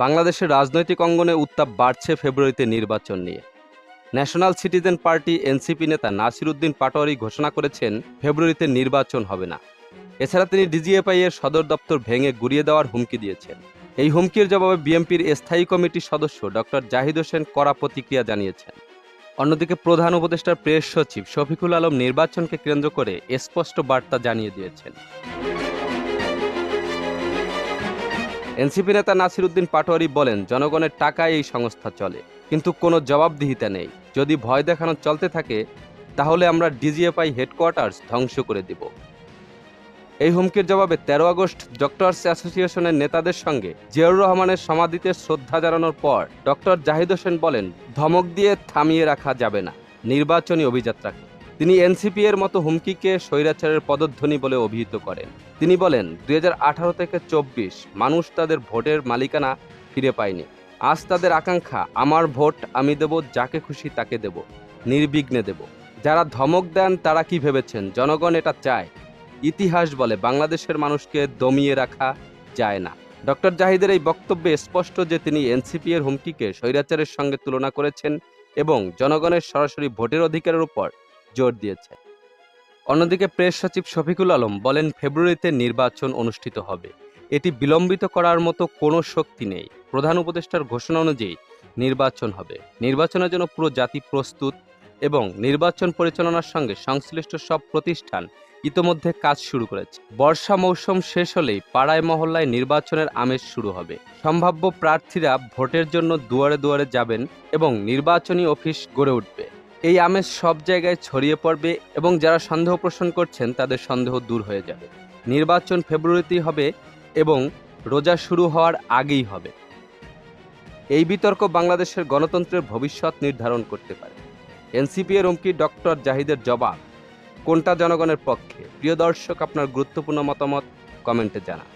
বাংলাদেশের রাজনৈতিক অঙ্গনে উত্তাপ বাড়ছে ফেব্রুয়ারিতে নির্বাচন নিয়ে। ন্যাশনাল সিটিজেন পার্টি এনসিপি নেতা নাসির উদ্দিন পাটোয়ারি ঘোষণা করেছেন ফেব্রুয়ারিতে নির্বাচন হবে না। এছাড়া তিনি ডিজিএফআই এর সদর দপ্তর ভেঙে গুড়িয়ে দেওয়ার হুমকি দিয়েছেন। এই হুমকির জবাবে বিএনপির স্থায়ী কমিটির সদস্য ডক্টর জাহিদ হোসেন কড়া প্রতিক্রিয়া জানিয়েছেন। অন্যদিকে প্রধান উপদেষ্টার প্রেস সচিব শফিকুল আলম নির্বাচনকে কেন্দ্র করে স্পষ্ট বার্তা জানিয়ে দিয়েছেন। এনসিপি নেতা নাসির উদ্দিন পাটোয়ারি বলেন, জনগণের টাকায় এই সংস্থা চলে, কিন্তু কোনো জবাবদিহিতা নেই। যদি ভয় দেখানো চলতে থাকে তাহলে আমরা ডিজিএফআই হেডকোয়ার্টার্স ধ্বংস করে দেব। এই হুমকির জবাবে 13 আগস্ট ডক্টরস অ্যাসোসিয়েশনের নেতাদের সঙ্গে জিয়াউর রহমানের সমাধিতে শ্রদ্ধা জানানোর পর ডক্টর জাহিদ হোসেন বলেন, ধমক দিয়ে থামিয়ে রাখা যাবে না নির্বাচনী অভিযাত্রাকে। তিনি এনসিপি এর মতো হুমকিকে স্বৈরাচারের পদধ্বনি বলে অভিহিত করেন। তিনি বলেন, 2018 থেকে 24 মানুষ তাদের ভোটের মালিকানা ফিরে পায়নি। আজ তাদের আকাঙ্ক্ষা, আমার ভোট আমি দেব, যাকে খুশি তাকে দেব, নির্বিঘ্নে দেব। যারা ধমক দেন তারা কি ভেবেছেন জনগণ এটা চায়? ইতিহাস বলে বাংলাদেশের মানুষকে দমিয়ে রাখা যায় না। ডক্টর জাহিদের এই বক্তব্যে স্পষ্ট যে তিনি এনসিপি এর হুমকিকে স্বৈরাচারের সঙ্গে তুলনা করেছেন এবং জনগণের সরাসরি ভোটের অধিকারের উপর জোর দিয়েছেন। অন্যদিকে প্রেস সচিব শফিকুল আলম বলেন, ফেব্রুয়ারিতে নির্বাচন অনুষ্ঠিত হবে। এটি বিলম্বিত করার মতো কোনো শক্তি নেই। প্রধান উপদেষ্টার ঘোষণা অনুযায়ী নির্বাচন হবে। নির্বাচনের জন্য পুরো জাতি প্রস্তুত এবং নির্বাচন পরিচালনার সঙ্গে সংশ্লিষ্ট সব প্রতিষ্ঠান ইতোমধ্যে কাজ শুরু করেছে। বর্ষা মৌসুম শেষ হলেই পাড়ায় মহল্লায় নির্বাচনের আমেজ শুরু হবে। সম্ভাব্য প্রার্থীরা ভোটের জন্য দুয়ারে দুয়ারে যাবেন এবং নির্বাচনী অফিস গড়ে উঠবে। এই আমেজ সব জায়গায় ছড়িয়ে পড়বে এবং যারা সন্দেহ পোষণ করছেন তাদের সন্দেহ দূর হয়ে যাবে। নির্বাচন ফেব্রুয়ারিতেই হবে এবং রোজা শুরু হওয়ার আগেই হবে। এই বিতর্ক বাংলাদেশের গণতন্ত্রের ভবিষ্যৎ নির্ধারণ করতে পারে। এনসিপি এর হুমকি, ডক্টর জাহিদের জবাব, কোনটা জনগণের পক্ষে? প্রিয় দর্শক, আপনার গুরুত্বপূর্ণ মতামত কমেন্টে জানান।